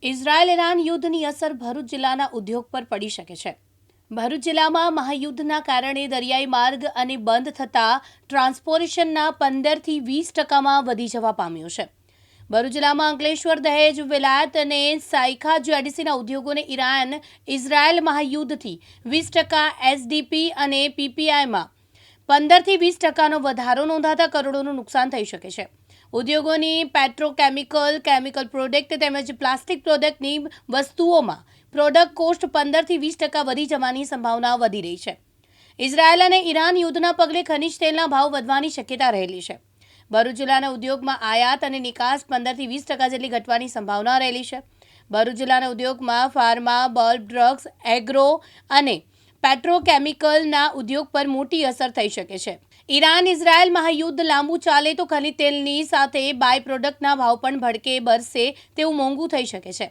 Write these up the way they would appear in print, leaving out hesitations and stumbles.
Israel Iran યુદ્ધની અસર ભરૂચ જિલ્લાના ઉદ્યોગ પર પડી શકે છે। ભરૂચ જિલ્લામાં મહાયુદ્ધના કારણે દરિયાઈ માર્ગ અને બંધ થતા ટ્રાન્સપોર્ટેશનના 15થી 20% વધી જવા પામ્યો છે। ભરૂચ જિલ્લામાં અંકલેશ્વર, દહેજ, વિલાયત અને સાયખા જેડીસીના ઉદ્યોગોને ઇઝરાયલ મહાયુદ્ધથી 20% એસડીપી અને પીપીઆઈમાં 15થી 20%નો વધારો નોંધાતા કરોડોનું નુકસાન થઈ શકે છે। ઉદ્યોગોની પેટ્રોકેમિકલ, કેમિકલ પ્રોડક્ટ તેમજ પ્લાસ્ટિક પ્રોડક્ટની વસ્તુઓમાં પ્રોડક્ટ કોસ્ટ 15થી 20% વધી જવાની સંભાવના વધી રહી છે। ઇઝરાયલ અને ઈરાન યુદ્ધના પગલે ખનિજ તેલના ભાવ વધવાની શક્યતા રહેલી છે। ભરૂચ જિલ્લાના ઉદ્યોગમાં આયાત અને નિકાસ 15થી 20% જેટલી ઘટવાની સંભાવના રહેલી છે। ભરૂચ જિલ્લાના ઉદ્યોગમાં ફાર્મા, બલ્બ, ડ્રગ્સ, એગ્રો અને પેટ્રોકેમિકલના ઉદ્યોગ પર મોટી અસર થઈ શકે છે। ઈરાન ઇઝરાયલ મહાયુદ્ધ લાંબુ ચાલે તો ખનિજ તેલની સાથે બાય પ્રોડક્ટના ભાવ પણ ભડકે બરસે તેવું મોંઘું થઈ શકે છે।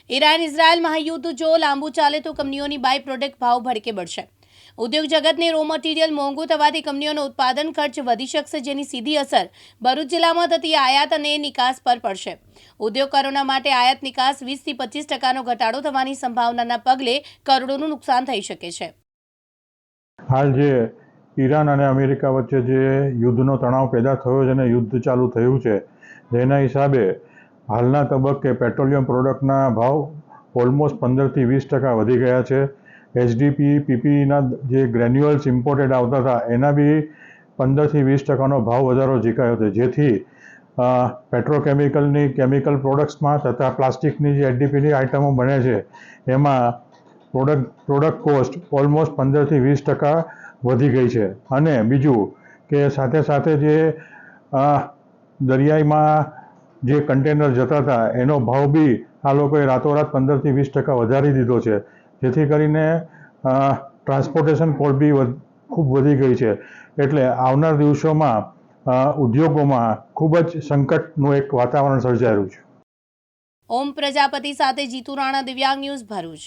ઈરાન ઇઝરાયલ મહાયુદ્ધ જો લાંબુ ચાલે તો કંપનીઓની બાય પ્રોડક્ટ ભાવ ભડકે બળશે। ઉદ્યોગ જગતને રો મટીરિયલ મોંઘું થવાથી કંપનીઓનો ઉત્પાદન ખર્ચ વધી શકશે, જેની સીધી અસર ભરૂચ જિલ્લામાં થતી આયાત અને નિકાસ પર પડશે। ઉદ્યોગકારોના માટે આયાત નિકાસ 20થી 25%નો ઘટાડો થવાની સંભાવનાના પગલે કરોડોનું નુકસાન થઈ શકે છે। હાલ જે ઈરાન અને અમેરિકા વચ્ચે જે યુદ્ધનો તણાવ પેદા થયો છે અને યુદ્ધ ચાલુ થયું છે, જેના હિસાબે હાલના તબક્કે પેટ્રોલિયમ પ્રોડક્ટના ભાવ ઓલમોસ્ટ 15થી 20% વધી ગયા છે। એસડીપી, પીપીના જે ગ્રેન્યુઅલ્સ ઇમ્પોર્ટેડ આવતા હતા એના બી 15થી 20%નો ભાવ વધારો ઝીકાયો છે, જેથી પેટ્રોકેમિકલની કેમિકલ પ્રોડક્ટ્સમાં તથા પ્લાસ્ટિકની જે એસડીપીની આઇટમો બને છે એમાં પ્રોડક્ટ કોસ્ટ ઓલમોસ્ટ 15થી 20% વધી ગઈ છે। અને બીજું કે સાથે સાથે જે દરિયાઈમાં જે કન્ટેનર જતા હતા એનો ભાવ બી આ લોકોએ રાતોરાત 15થી 20% વધારી દીધો છે, જેથી કરીને ટ્રાન્સપોર્ટેશન કોસ્ટ બી ખૂબ વધી ગઈ છે। એટલે આવનાર દિવસોમાં ઉદ્યોગોમાં ખૂબ જ સંકટનું એક વાતાવરણ સર્જાયું છે। ઓમ પ્રજાપતિ સાથે જીતુ રાણા, દિવ્યાંગ ન્યૂઝ, ભરૂચ।